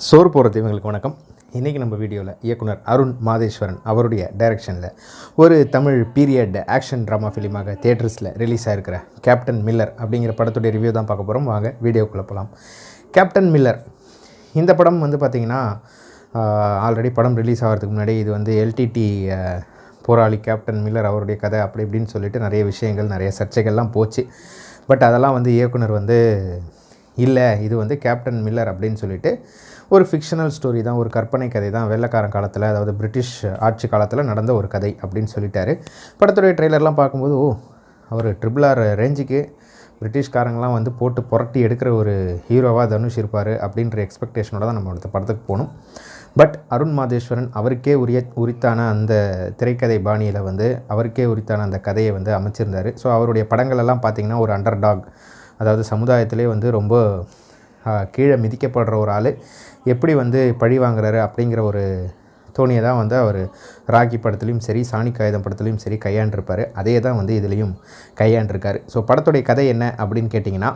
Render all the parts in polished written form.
சோறு போகிறது இவங்களுக்கு வணக்கம். இன்றைக்கி நம்ம வீடியோவில் இயக்குனர் அருண் மாதேஸ்வரன் அவருடைய டைரக்ஷனில் ஒரு தமிழ் பீரியட் ஆக்ஷன் ட்ராமா ஃபிலிமாக தியேட்டர்ஸில் ரிலீஸ் ஆகிருக்கிற கேப்டன் மில்லர் அப்படிங்கிற படத்துடைய ரிவ்யூ தான் பார்க்க போகிறோம். வாங்க வீடியோக்குள்ளே போகலாம். கேப்டன் மில்லர் இந்த படம் பார்த்திங்கன்னா ஆல்ரெடி படம் ரிலீஸ் ஆகிறதுக்கு முன்னாடி இது எல்டிடி போராளி கேப்டன் மில்லர் அவருடைய கதை அப்படி இப்படின்னு சொல்லிட்டு நிறைய விஷயங்கள் நிறைய சர்ச்சைகள்லாம் போச்சு. பட் அதெல்லாம் இயக்குனர் இல்லை, இது கேப்டன் மில்லர் அப்படின்னு சொல்லிட்டு ஒரு ஃபிக்ஷனல் ஸ்டோரி தான், ஒரு கற்பனை கதை தான், வெள்ளைக்காரன் காலத்தில், அதாவது பிரிட்டிஷ் ஆட்சி காலத்தில் நடந்த ஒரு கதை அப்படின்னு சொல்லிட்டாரு. படத்துடைய ட்ரெய்லர்லாம் பார்க்கும்போது அவர் RRR ரேஞ்சுக்கு பிரிட்டிஷ்காரங்களாம் போட்டு புரட்டி எடுக்கிற ஒரு ஹீரோவாக தனுஷ் இருப்பார் அப்படின்ற எக்ஸ்பெக்டேஷனோட தான் நம்ம அடுத்த படத்துக்கு போகணும். பட் அருண் மாதேஸ்வரன் அவருக்கே உரித்தான அந்த திரைக்கதை பாணியில் அவருக்கே உரித்தான அந்த கதையை அமைச்சிருந்தார். ஸோ அவருடைய படங்களெல்லாம் பார்த்திங்கன்னா ஒரு அண்டர் டாக், அதாவது சமுதாயத்திலே ரொம்ப கீழே மிதிக்கப்படுற ஒரு ஆள் எப்படி பழி வாங்குறாரு அப்படிங்கிற ஒரு தோணியை தான் அவர் ராக்கி படத்துலையும் சரி, சாணி காகிதம் படத்துலையும் சரி கையாண்டிருப்பார். அதே தான் இதுலேயும் கையாண்டிருக்காரு. ஸோ படத்துடைய கதை என்ன அப்படின்னு கேட்டிங்கன்னா,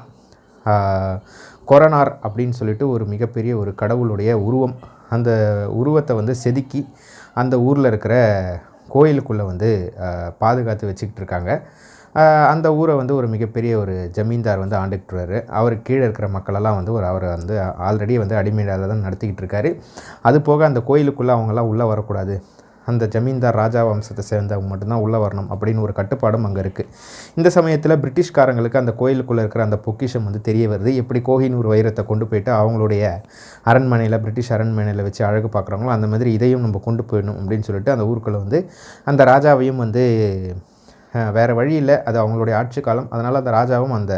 கொரனார் அப்படின்னு சொல்லிட்டு ஒரு மிகப்பெரிய ஒரு கடவுளுடைய உருவம், அந்த உருவத்தை செதுக்கி அந்த ஊரில் இருக்கிற கோயிலுக்குள்ளே பாதுகாத்து வச்சுக்கிட்டு இருக்காங்க. அந்த ஊரை ஒரு மிகப்பெரிய ஒரு ஜமீன்தார் ஆண்டுக்கிட்டுறாரு. அவருக்கு கீழே இருக்கிற மக்களெல்லாம் அவர் ஆல்ரெடி அடிமையாக தான் நடத்திக்கிட்டு இருக்காரு. அது போக அந்த கோயிலுக்குள்ளே அவங்கெல்லாம் உள்ளே வரக்கூடாது, அந்த ஜமீன்தார் ராஜா வம்சத்தை சேர்ந்தவங்க மட்டும்தான் உள்ளே வரணும் அப்படின்னு ஒரு கட்டுப்பாடும் அங்கே இருக்குது. இந்த சமயத்தில் பிரிட்டிஷ்காரங்களுக்கு அந்த கோயிலுக்குள்ளே இருக்கிற அந்த பொக்கிஷம் தெரிய வருது. எப்படி கோஹினூர் வைரத்தை கொண்டு போயிட்டு அவங்களுடைய அரண்மனையில், பிரிட்டிஷ் அரண்மனையில் வச்சு அழகு பார்க்குறாங்களோ அந்த மாதிரி இதையும் நம்ம கொண்டு போயிடணும் அப்படின்னு சொல்லிட்டு அந்த ஊருக்குள்ளே அந்த ராஜாவையும் வேறு வழி இல்லை, அது அவங்களுடைய ஆட்சி காலம். அதனால் அந்த ராஜாவும் அந்த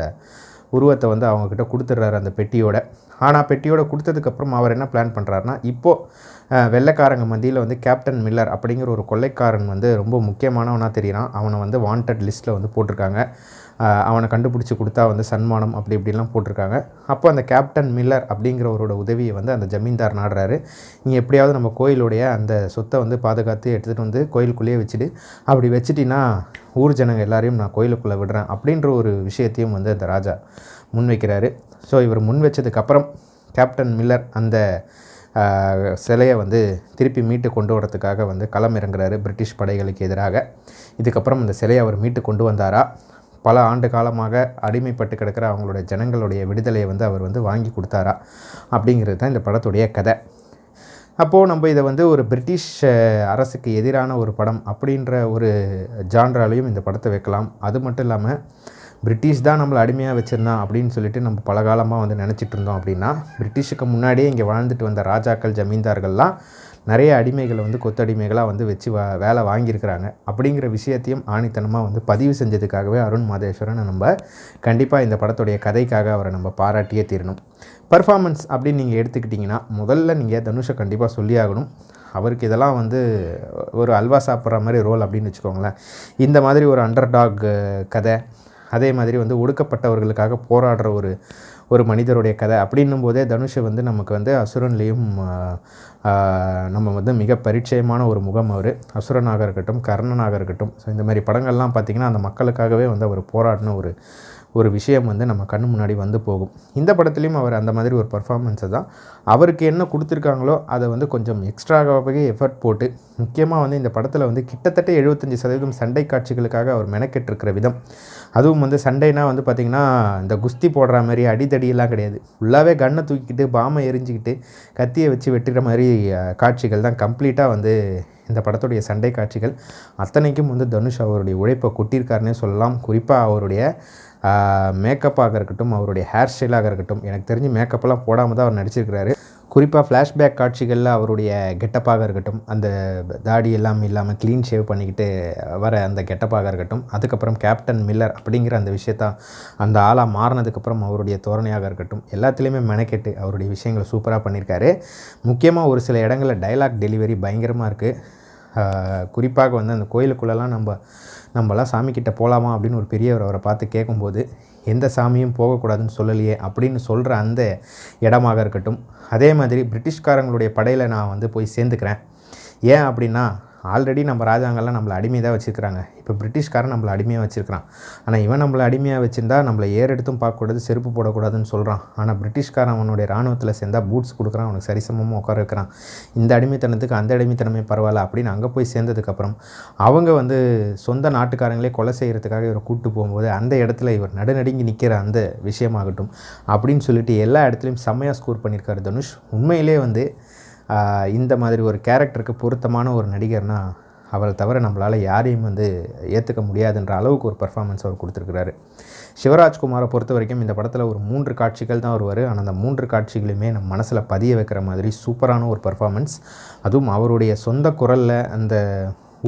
உருவத்தை அவங்கக்கிட்ட கொடுத்துட்றாரு அந்த பெட்டியோட. ஆனால் பெட்டியோடு கொடுத்ததுக்கப்புறம் அவர் என்ன பிளான் பண்ணுறாருனா, இப்போது வெள்ளைக்காரங்க மத்தியில் கேப்டன் மில்லர் அப்படிங்கிற ஒரு கொள்ளைக்காரன் ரொம்ப முக்கியமானவனாக தெரிகிறான். அவனை வாண்டட் லிஸ்ட்டில் போட்டிருக்காங்க. அவனை கண்டுபிடிச்சி கொடுத்தா சன்மானம் அப்படி இப்படிலாம் போட்டிருக்காங்க. அப்போ அந்த கேப்டன் மில்லர் அப்படிங்கிறவரோட உதவியை அந்த ஜமீன்தார் நாடுறாரு. நீ எப்படியாவது நம்ம கோயிலுடைய அந்த சொத்தை பாதுகாத்து எடுத்துகிட்டு கோயிலுக்குள்ளேயே வச்சுட்டு, அப்படி வச்சுட்டின்னா ஊர் ஜனங்க எல்லாரையும் நான் கோயிலுக்குள்ளே விடுறேன் அப்படின்ற ஒரு விஷயத்தையும் அந்த ராஜா முன்வைக்கிறாரு. ஸோ இவர் முன் வச்சதுக்கப்புறம் கேப்டன் மில்லர் அந்த சிலையை திருப்பி மீட்டு கொண்டு வரதுக்காக களம் இறங்குறாரு பிரிட்டிஷ் படைகளுக்கு எதிராக. இதுக்கப்புறம் அந்த சிலையை அவர் மீட்டு கொண்டு வந்தாரா, பல ஆண்டு காலமாக அடிமைப்பட்டு கிடக்கிற அவங்களுடைய ஜனங்களுடைய விடுதலையை அவர் வாங்கி கொடுத்தாரா அப்படிங்கிறது தான் இந்த படத்துடைய கதை. அப்போது நம்ம இதை ஒரு பிரிட்டிஷ் அரசுக்கு எதிரான ஒரு படம் அப்படின்ற ஒரு ஜான்ராலையும் இந்த படத்தை வைக்கலாம். அது மட்டும் இல்லாமல் பிரிட்டிஷ் தான் நம்மளை அடிமையாக வச்சுருந்தான் அப்படின்னு சொல்லிட்டு நம்ம பல காலமாக நினச்சிட்டு இருந்தோம். அப்படின்னா பிரிட்டிஷுக்கு முன்னாடியே இங்கே வாழ்ந்துட்டு வந்த ராஜாக்கள், ஜமீன்தார்கள்லாம் நிறைய அடிமைகளை கொத்தடிமைகளாக வச்சு வேலை வாங்கியிருக்கிறாங்க அப்படிங்கிற விஷயத்தையும் ஆணித்தனமாக பதிவு செஞ்சதுக்காகவே அருண் மாதேஸ்வரனை நம்ம கண்டிப்பாக இந்த படத்துடைய கதைக்காக அவரை நம்ம பாராட்டியே தீரணும். பர்ஃபார்மன்ஸ் அப்படின்னு நீங்கள் எடுத்துக்கிட்டிங்கன்னா, முதல்ல நீங்கள் தனுஷை கண்டிப்பாக சொல்லி ஆகணும். அவருக்கு இதெல்லாம் ஒரு அல்வா சாப்பிட்ற மாதிரி ரோல் அப்படின்னு வச்சுக்கோங்களேன். இந்த மாதிரி ஒரு அண்டர் டாக் கதை, அதே மாதிரி ஒடுக்கப்பட்டவர்களுக்காக போராடுற ஒரு மனிதருடைய கதை அப்படின்னும் போதே தனுஷை நமக்கு அசுரன்லேயும் நம்ம மிக பரிச்சயமான ஒரு முகம் அவர். அசுரனாக இருக்கட்டும், கர்ணனாக இருக்கட்டும். ஸோ இந்த மாதிரி படங்கள்லாம் பார்த்திங்கன்னா அந்த மக்களுக்காகவே அவர் போராடின ஒரு விஷயம் நம்ம கண்ணு முன்னாடி போகும். இந்த படத்துலேயும் அவர் அந்த மாதிரி ஒரு பர்ஃபார்மன்ஸை தான் அவருக்கு என்ன கொடுத்துருக்காங்களோ அதை கொஞ்சம் எக்ஸ்ட்ராவாகவே எஃபர்ட் போட்டு, முக்கியமாக இந்த படத்தில் கிட்டத்தட்ட 75% சண்டை காட்சிகளுக்காக அவர் மெனக்கெட்டிருக்கிற விதம், அதுவும் சண்டைனா பார்த்திங்கன்னா இந்த குஸ்தி போடுற மாதிரி அடித்தடியெல்லாம் கிடையாது. ஃபுல்லாகவே கன்னை தூக்கிக்கிட்டு, பாமை எரிஞ்சிக்கிட்டு, கத்தியை வச்சு வெட்டுற மாதிரி காட்சிகள் தான் கம்ப்ளீட்டாக இந்த படத்துடைய சண்டை காட்சிகள். அத்தனைக்கும் தனுஷ் அவருடைய உழைப்பை கொட்டியிருக்காருன்னே சொல்லலாம். குறிப்பாக அவருடைய மேக்கப்பாக இருக்கட்டும், அவருடைய ஹேர் ஸ்டைலாக இருக்கட்டும், எனக்கு தெரிஞ்சு மேக்கப்பெல்லாம் போடாமல் தான் அவர் நடிச்சிருக்கிறாரு. குறிப்பாக ஃப்ளாஷ்பேக் காட்சிகளில் அவருடைய கெட்டப்பாக இருக்கட்டும், அந்த தாடி எல்லாம் இல்லாமல் க்ளீன் ஷேவ் பண்ணிக்கிட்டு வர அந்த கெட்டப்பாக இருக்கட்டும், அதுக்கப்புறம் கேப்டன் மில்லர் அப்படிங்கிற அந்த விஷயத்தை அந்த ஆளாக மாறினதுக்கப்புறம் அவருடைய தோரணையாக இருக்கட்டும், எல்லாத்துலேயுமே மெனக்கெட்டு அவருடைய விஷயங்களை சூப்பராக பண்ணியிருக்காரு. முக்கியமாக ஒரு சில இடங்களில் டைலாக் டெலிவரி பயங்கரமாக இருக்குது. குறிப்பாக அந்த கோயிலுக்குள்ளெல்லாம் நம்மளாம் சாமிக்கிட்ட போகலாமா அப்படின்னு ஒரு பெரியவர் அவரை பார்த்து கேட்கும்போது, எந்த சாமியும் போகக்கூடாதுன்னு சொல்லலையே அப்படின்னு சொல்கிற அந்த இடமாக இருக்கட்டும். அதே மாதிரி பிரிட்டிஷ்காரங்களுடைய படையில் நான் போய் சேர்ந்துக்கிறேன், ஏன் அப்படின்னா ஆல்ரெடி நம்ம ராஜாங்கெல்லாம் நம்மளை அடிமையாக தான் வச்சுருக்கிறாங்க. இப்போ பிரிட்டிஷ்காரன் நம்மளை அடிமையாக வச்சுருக்கிறான். ஆனால் இவன் நம்மளை அடிமையாக வச்சுருந்தா நம்மளை ஏறெடுத்தும் பார்க்கக்கூடாது, செருப்பு போடக்கூடாதுன்னு சொல்கிறான். ஆனால் பிரிட்டிஷ்காரன் அவனுடைய இராணுவத்தில் சேர்ந்தால் பூட்ஸ் கொடுக்குறான், அவனுக்கு சரிசமமாக உட்கார வைக்கிறான். இந்த அடிமைத்தனத்துக்கு அந்த அடிமைத்தனமே பரவாயில்ல அப்படின்னு அங்கே போய் சேர்ந்ததுக்கப்புறம் அவங்க வந்து சொந்த நாட்டுக்காரங்களே கொலை செய்கிறதுக்காக இவரை கூப்பிட்டு போகும்போது அந்த இடத்துல இவர் நடுநடுங்கி நிற்கிற அந்த விஷயமாகட்டும் அப்படின்னு சொல்லிட்டு எல்லா இடத்துலையும் செம்மையாக ஸ்கோர் பண்ணியிருக்காரு தனுஷ். உண்மையிலே வந்து இந்த மாதிரி ஒரு கேரக்டருக்கு பொருத்தமான ஒரு நடிகர்னால் அவரை தவிர நம்மளால் யாரையும் வந்து ஏற்றுக்க முடியாதுன்ற அளவுக்கு ஒரு பர்ஃபார்மன்ஸ் அவர் கொடுத்துருக்கிறாரு. சிவராஜ்குமாரை பொறுத்த வரைக்கும் இந்த படத்தில் ஒரு 3 காட்சிகள் தான் வருவார். ஆனால் அந்த 3 காட்சிகளுமே நம்ம மனசில் பதிய வைக்கிற மாதிரி சூப்பரான ஒரு பர்ஃபார்மன்ஸ். அதுவும் அவருடைய சொந்த குரலில் அந்த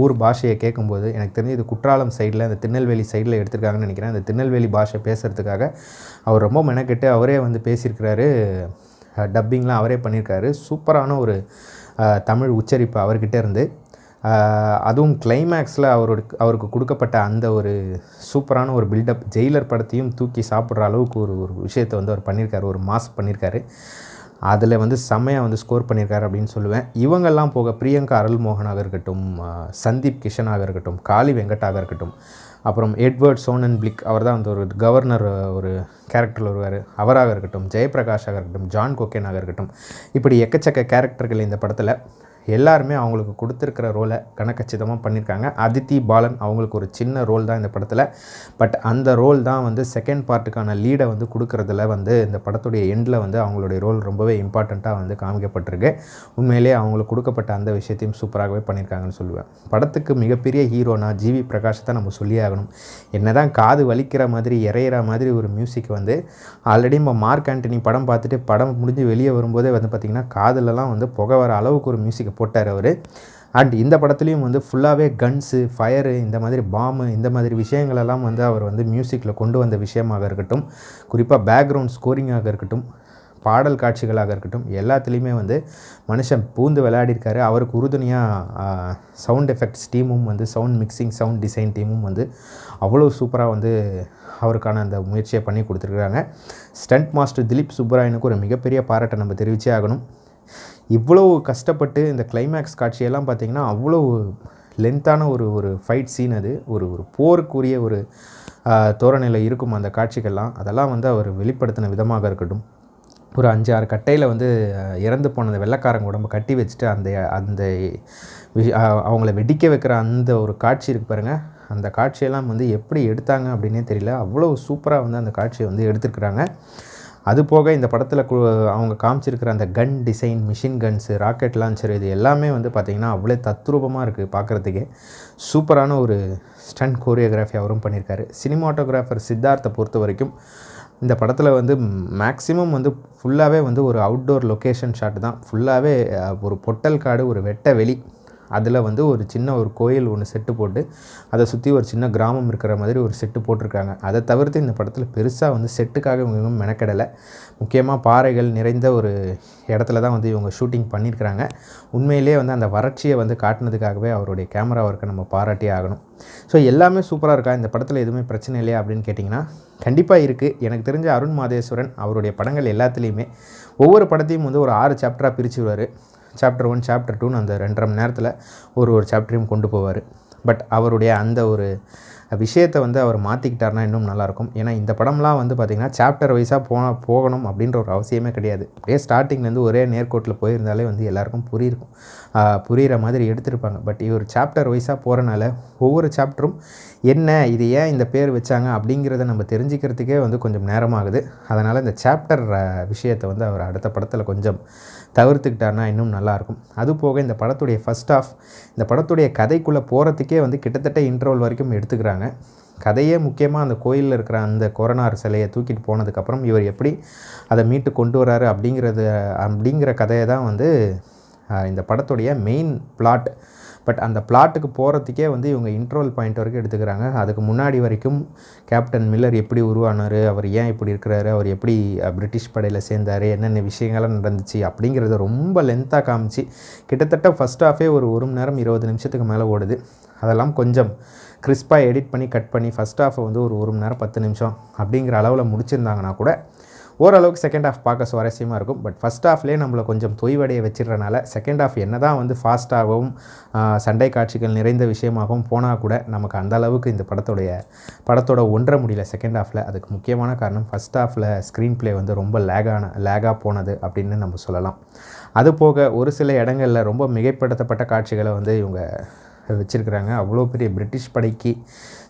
ஊர் பாஷையை கேட்கும்போது எனக்கு தெரிஞ்சு இது குற்றாலம் சைடில் அந்த திருநெல்வேலி சைடில் எடுத்திருக்காங்கன்னு நினைக்கிறேன். அந்த திருநெல்வேலி பாஷை பேசுகிறதுக்காக அவர் ரொம்ப மெனக்கெட்டு அவரே வந்து பேசியிருக்கிறாரு. டப்பிங்லாம் அவரே பண்ணியிருக்காரு. சூப்பரான ஒரு தமிழ் உச்சரிப்பு அவர்கிட்ட இருந்து. அதுவும் கிளைமேக்ஸில் அவருக்கு கொடுக்கப்பட்ட அந்த ஒரு சூப்பரான ஒரு பில்டப், ஜெயிலர் படத்தையும் தூக்கி சாப்பிட்ற அளவுக்கு ஒரு விஷயத்தை வந்து அவர் பண்ணியிருக்காரு, ஒரு மாஸ் பண்ணியிருக்காரு. அதில் வந்து செம்மையாக வந்து ஸ்கோர் பண்ணியிருக்காரு அப்படின்னு சொல்லுவேன். இவங்கெல்லாம் போக பிரியங்கா அருள்மோகனாக இருக்கட்டும், சந்தீப் கிஷனாக இருக்கட்டும், காளி வெங்கட்டாக இருக்கட்டும், அப்புறம் எட்வர்ட் சோனன் பிளிக் அவர் தான் வந்து ஒரு கவர்னர் ஒரு கேரக்டரில் வருவார், அவராக இருக்கட்டும், ஜெயபிரகாஷாக இருக்கட்டும், ஜான் கோகேனாக இருக்கட்டும், இப்படி எக்கச்சக்க கேரக்டர்கள் இந்த படத்தில் எல்லாருமே அவங்களுக்கு கொடுத்துருக்கிற ரோலை கணக்கச்சிதமாக பண்ணியிருக்காங்க. அதித்தி பாலன் அவங்களுக்கு ஒரு சின்ன ரோல் தான் இந்த படத்தில். பட் அந்த ரோல் தான் வந்து செகண்ட் பார்ட்டுக்கான லீடை வந்து கொடுக்குறதுல வந்து இந்த படத்துடைய எண்டில் வந்து அவங்களுடைய ரோல் ரொம்பவே இம்பார்ட்டண்ட்டாக வந்து காமிக்கப்பட்டிருக்கு. உண்மையிலே அவங்களுக்கு கொடுக்கப்பட்ட அந்த விஷயத்தையும் சூப்பராகவே பண்ணியிருக்காங்கன்னு சொல்லுவேன். படத்துக்கு மிகப்பெரிய ஹீரோனா ஜிவி பிரகாஷத்தை நம்ம சொல்லியே ஆகணும். என்ன தான் காது வலிக்கிற மாதிரி இறையிற மாதிரி ஒரு மியூசிக் வந்து ஆல்ரெடி நம்ம மார்க் ஆண்டனி படம் பார்த்துட்டு படம் முடிஞ்சு வெளியே வரும்போதே வந்து பார்த்திங்கன்னா காதிலலாம் வந்து புகை வர அளவுக்கு ஒரு மியூசிக் போட்டார் அவர். அண்ட் இந்த படத்துலையும் வந்து ஃபுல்லாகவே கன்ஸு, ஃபயரு, இந்த மாதிரி பாம்பு, இந்த மாதிரி விஷயங்களெல்லாம் வந்து அவர் வந்து மியூசிக்கில் கொண்டு வந்த விஷயமாக இருக்கட்டும், குறிப்பாக பேக்ரவுண்ட் ஸ்கோரிங்காக இருக்கட்டும், பாடல் காட்சிகளாக இருக்கட்டும், எல்லாத்துலேயுமே வந்து மனுஷன் பூந்து விளையாடிருக்காரு. அவருக்கு உறுதுணையாக சவுண்ட் எஃபெக்ட்ஸ் டீமும் வந்து சவுண்ட் மிக்சிங், சவுண்ட் டிசைன் டீமும் வந்து அவ்வளோ சூப்பராக வந்து அவருக்கான அந்த முயற்சியை பண்ணி கொடுத்துருக்குறாங்க. ஸ்டண்ட் மாஸ்டர் திலீப் சுப்பராயனுக்கு ஒரு மிகப்பெரிய பாராட்டை நம்ம தெரிவிச்சே ஆகணும். இவ்வளோ கஷ்டப்பட்டு இந்த கிளைமேக்ஸ் காட்சியெல்லாம் பார்த்திங்கன்னா அவ்வளோ லென்த்தான ஒரு ஃபைட் சீன். அது ஒரு போருக்குரிய ஒரு தோரணையில் இருக்கும் அந்த காட்சிகள்லாம். அதெல்லாம் வந்து அவர் வெளிப்படுத்தின விதமாக இருக்கட்டும், ஒரு 5-6 கட்டையில் வந்து இறந்து போன அந்த வெள்ளைக்காரங்க உடம்பு கட்டி வச்சுட்டு அந்த அவங்கள வெடிக்க வைக்கிற அந்த ஒரு காட்சி இருக்குது பாருங்கள். அந்த காட்சியெல்லாம் வந்து எப்படி எடுத்தாங்க அப்படின்னே தெரியல. அவ்வளோ சூப்பராக வந்து அந்த காட்சியை வந்து எடுத்துருக்குறாங்க. அது போக இந்த படத்தில் அவங்க காமிச்சிருக்கிற அந்த gun design, machine guns, rocket launcher, இது எல்லாமே வந்து பார்த்திங்கன்னா அவ்வளோ தத்ரூபமாக இருக்குது பார்க்குறதுக்கே. சூப்பரான ஒரு ஸ்டண்ட் கோரியோகிராஃபி அவரும் பண்ணியிருக்காரு. சினிமாட்டோகிராஃபர் சித்தார்த்தை பொறுத்த வரைக்கும் இந்த படத்தில் வந்து மேக்ஸிமம் வந்து ஃபுல்லாகவே வந்து ஒரு அவுட்டோர் லொக்கேஷன் ஷாட் தான். ஃபுல்லாகவே ஒரு பொட்டல் காடு, ஒரு வெட்ட வெளி, அதில் வந்து ஒரு சின்ன ஒரு கோயில் ஒன்று செட்டு போட்டு அதை சுற்றி ஒரு சின்ன கிராமம் இருக்கிற மாதிரி ஒரு செட்டு போட்டிருக்காங்க. அதை தவிர்த்து இந்த படத்தில் பெருசாக வந்து செட்டுக்காக இவங்க மெனக்கெடலை. முக்கியமாக பாறைகள் நிறைந்த ஒரு இடத்துல தான் வந்து இவங்க ஷூட்டிங் பண்ணியிருக்கிறாங்க. உண்மையிலே வந்து அந்த வறட்சியை வந்து காட்டினதுக்காகவே அவருடைய கேமரா ஒர்க்கை நம்ம பாராட்டியே ஆகணும். ஸோ எல்லாமே சூப்பராக இருக்கா இந்த படத்தில், எதுவுமே பிரச்சனை இல்லையா அப்படின்னு கேட்டிங்கன்னா கண்டிப்பாக இருக்குது. எனக்கு தெரிஞ்ச அருண் மாதேஸ்வரன் அவருடைய படங்கள் எல்லாத்துலேயுமே ஒவ்வொரு படத்தையும் வந்து ஒரு 6 சாப்டராக பிரிச்சுருவார். சாப்டர் 1, சாப்டர் 2 அந்த 2.5 மணி நேரத்தில் ஒரு சாப்டரையும் கொண்டு போவார். பட் அவருடைய அந்த ஒரு விஷயத்தை வந்து அவர் மாற்றிக்கிட்டார்னா இன்னும் நல்லாயிருக்கும். ஏன்னா இந்த படம்லாம் வந்து பார்த்திங்கன்னா சாப்டர் வைஸாக போகணும் அப்படின்ற ஒரு அவசியமே கிடையாது. அப்படியே ஸ்டார்டிங்லேருந்து ஒரே நேர்கோட்டில் போயிருந்தாலே வந்து எல்லாேருக்கும் புரிகிற மாதிரி எடுத்திருப்பாங்க. பட் இவர் சாப்டர் வைஸாக போகிறனால ஒவ்வொரு சாப்டரும் என்ன, இது ஏன் இந்த பேர் வச்சாங்க அப்படிங்கிறத நம்ம தெரிஞ்சுக்கிறதுக்கே வந்து கொஞ்சம் நேரமாகுது. அதனால் இந்த சாப்டர் விஷயத்தை வந்து அவர் அடுத்த படத்தில் கொஞ்சம் தவிர்த்துக்கிட்டார்னா இன்னும் நல்லாயிருக்கும். அது போக இந்த படத்துடைய ஃபஸ்ட் ஆஃப், இந்த படத்துடைய கதைக்குள்ளே போகிறதுக்கே வந்து கிட்டத்தட்ட இன்ட்ரோல் வரைக்கும் எடுத்துக்கிறாங்க. கதையே முக்கியமாக அந்த கோயிலில் இருக்கிற அந்த கொரனார் சிலையை தூக்கிட்டு போனதுக்கப்புறம் இவர் எப்படி அதை மீட்டு கொண்டு வராரு அப்படிங்கிற கதையை தான் வந்து இந்த படத்துடைய மெயின் பிளாட். பட் அந்த பிளாட்டுக்கு போகிறதுக்கே வந்து இவங்க இன்ட்ரோல் பாயிண்ட் வரைக்கும் எடுத்துக்கிறாங்க. அதுக்கு முன்னாடி வரைக்கும் கேப்டன் மில்லர் எப்படி உருவானார், அவர் ஏன் இப்படி இருக்கிறாரு, அவர் எப்படி பிரிட்டிஷ் படையில் சேர்ந்தார், என்னென்ன விஷயங்கள்லாம் நடந்துச்சு அப்படிங்கிறத ரொம்ப லென்த்தாக காமிச்சு கிட்டத்தட்ட ஃபஸ்ட் ஹாஃபே ஒரு 1 மணி நேரம் 20 நிமிஷத்துக்கு மேலே ஓடுது. அதெல்லாம் கொஞ்சம் கிறிஸ்பாக எடிட் பண்ணி கட் பண்ணி ஃபஸ்ட் ஹாஃபை வந்து ஒரு 1 மணி நேரம் 10 நிமிஷம் அப்படிங்கிற அளவில் முடிச்சிருந்தாங்கன்னா கூட ஓரளவுக்கு செகண்ட் ஹாஃப் பார்க்க சுவாரஸ்யமாக இருக்கும். பட் ஃபஸ்ட் ஹாஃப்லேயே நம்மளை கொஞ்சம் தொய்வடைய வச்சிடுறனால செகண்ட் ஹாஃப் என்ன தான் வந்து ஃபாஸ்ட்டாகவும் சண்டை காட்சிகள் நிறைந்த விஷயமாகவும் போனால் கூட நமக்கு அந்த அளவுக்கு இந்த படத்தோட ஒன்ற முடியல செகண்ட் ஹாஃபில். அதுக்கு முக்கியமான காரணம் ஃபஸ்ட் ஹாஃபில் ஸ்க்ரீன் ப்ளே வந்து ரொம்ப லேகாக போனது அப்படின்னு நம்ம சொல்லலாம். அது போக ஒரு சில இடங்களில் ரொம்ப மிகைப்படுத்தப்பட்ட காட்சிகளை வந்து இவங்க வச்சுருக்கிறாங்க. அவ்வளோ பெரிய பிரிட்டிஷ் படைக்கு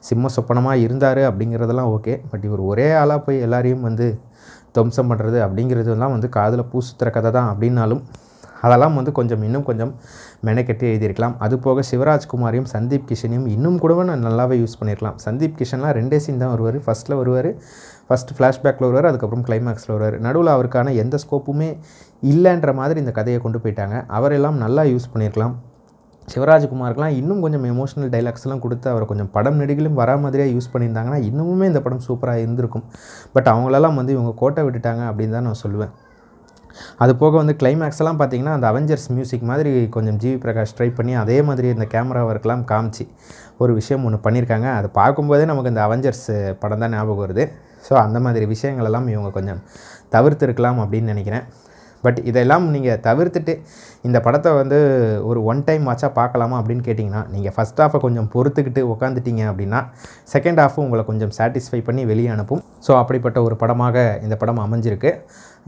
சிம்ம சொப்பனமாக இருந்தார் அப்படிங்கிறதெல்லாம் ஓகே. பட் இவர் ஒரே ஆளாக போய் எல்லாரையும் வந்து துவம்சம் பண்ணுறது அப்படிங்கிறதுலாம் வந்து காதில் பூ சுற்றுற கதை தான் அப்படின்னாலும் அதெல்லாம் வந்து இன்னும் கொஞ்சம் மெனக்கெட்டு எழுதியிருக்கலாம். அது போக சிவராஜ்குமாரையும் சந்தீப் கிஷனையும் இன்னும் கூட நல்லாவே யூஸ் பண்ணியிருக்கலாம். சந்தீப் கிஷன்லாம் 2 சீன் தான் வருவார். ஃபஸ்ட்டில் வருவார், ஃபஸ்ட்டு ஃப்ளாஷ்பேக்கில் வருவார், அதுக்கப்புறம் கிளைமேக்ஸில் வருவார். நடுவில் அவருக்கான எந்த ஸ்கோப்புமே இல்லைன்ற மாதிரி இந்த கதையை கொண்டு போயிட்டாங்க. அவரெல்லாம் நல்லா யூஸ் பண்ணியிருக்கலாம். சிவராஜ்குமாருக்குலாம் இன்னும் கொஞ்சம் எமோஷனல் டைலாக்ஸ்லாம் கொடுத்து அவரை கொஞ்சம் படம் நடிகளும் வரா மாதிரியாக யூஸ் பண்ணியிருந்தாங்கன்னா இன்னுமே இந்த படம் சூப்பராக இருந்திருக்கும். பட் அவங்களெல்லாம் வந்து இவங்க கோட்டை விட்டுட்டாங்க அப்படின்னு தான் நான் சொல்லுவேன். அது போக வந்து கிளைமேக்ஸ்லாம் பார்த்திங்கன்னா அந்த அவெஞ்சர்ஸ் மியூசிக் மாதிரி கொஞ்சம் ஜிவி பிரகாஷ் ட்ரை பண்ணி அதே மாதிரி இந்த கேமரா ஒர்க்லாம் காமிச்சு ஒரு விஷயம் ஒன்று பண்ணியிருக்காங்க. அதை பார்க்கும்போதே நமக்கு இந்த அவெஞ்சர்ஸ் படம் தான் ஞாபகம் வருது. ஸோ அந்த மாதிரி விஷயங்களெல்லாம் இவங்க கொஞ்சம் தவிர்த்துருக்கலாம் அப்படின்னு நினைக்கிறேன். பட் இதெல்லாம் நீங்கள் தவிர்த்துட்டு இந்த படத்தை வந்து ஒரு ஒன் டைம் வாட்சாக பார்க்கலாமா அப்படின்னு கேட்டிங்கன்னா நீங்கள் ஃபஸ்ட் ஹாஃபை கொஞ்சம் பொறுத்துக்கிட்டு உட்காந்துட்டீங்க அப்படின்னா செகண்ட் ஹாஃபும் உங்களை கொஞ்சம் சாட்டிஸ்ஃபை பண்ணி வெளியே அனுப்பும். ஸோ அப்படிப்பட்ட ஒரு படமாக இந்த படம் அமைஞ்சிருக்கு.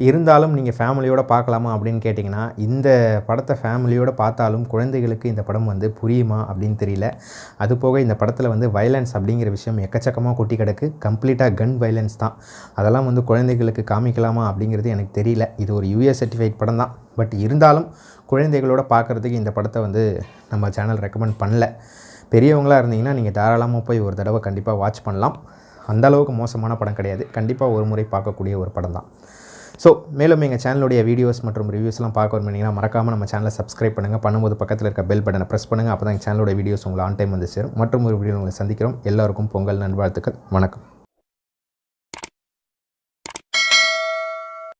இருந்தாலும் நீங்கள் ஃபேமிலியோடு பார்க்கலாமா அப்படின்னு கேட்டிங்கன்னா இந்த படத்தை ஃபேமிலியோடு பார்த்தாலும் குழந்தைகளுக்கு இந்த படம் வந்து புரியுமா அப்படின்னு தெரியல. அது போக இந்த படத்தில் வந்து வயலன்ஸ் அப்படிங்கிற விஷயம் எக்கச்சக்கமாக கொட்டி கிடக்கு. கம்ப்ளீட்டாக கன் வயலன்ஸ் தான். அதெல்லாம் வந்து குழந்தைகளுக்கு காமிக்கலாமா அப்படிங்கிறது எனக்கு தெரியல. இது ஒரு யூஎஸ் சர்டிஃபைட் படம் தான். பட் இருந்தாலும் குழந்தைகளோட பார்க்குறதுக்கு இந்த படத்தை வந்து நம்ம சேனல் ரெக்கமெண்ட் பண்ணல. பெரியவங்களாக இருந்தீங்கன்னா நீங்கள் தாராளமாக போய் ஒரு தடவை கண்டிப்பாக வாட்ச் பண்ணலாம். அந்தளவுக்கு மோசமான படம் கிடையாது. கண்டிப்பாக ஒரு முறை பார்க்கக்கூடிய ஒரு படம் தான். ஸோ மேலும் எங்கள் சேனலுடைய வீடியோஸ் மற்றும் ரிவ்யூஸ்லாம் பார்க்க விரும்பினீங்கன்னா மறக்காமல் நம்ம சேனலை சப்ஸ்கிரைப் பண்ணுங்கள். பண்ணும்போது பக்கத்தில் இருக்க பெல் பட்டனை ப்ரெஸ் பண்ணுங்கள். அப்போ தான் எங்கள் சேனலோட வீடியோஸ் உங்களை ஆன் டைம் வந்து சேரும். மற்றும் ஒரு வீடியோ உங்களை சந்திக்கிறோம். எல்லாருக்கும் பொங்கல் நல்வாழ்த்துக்கள். வணக்கம்.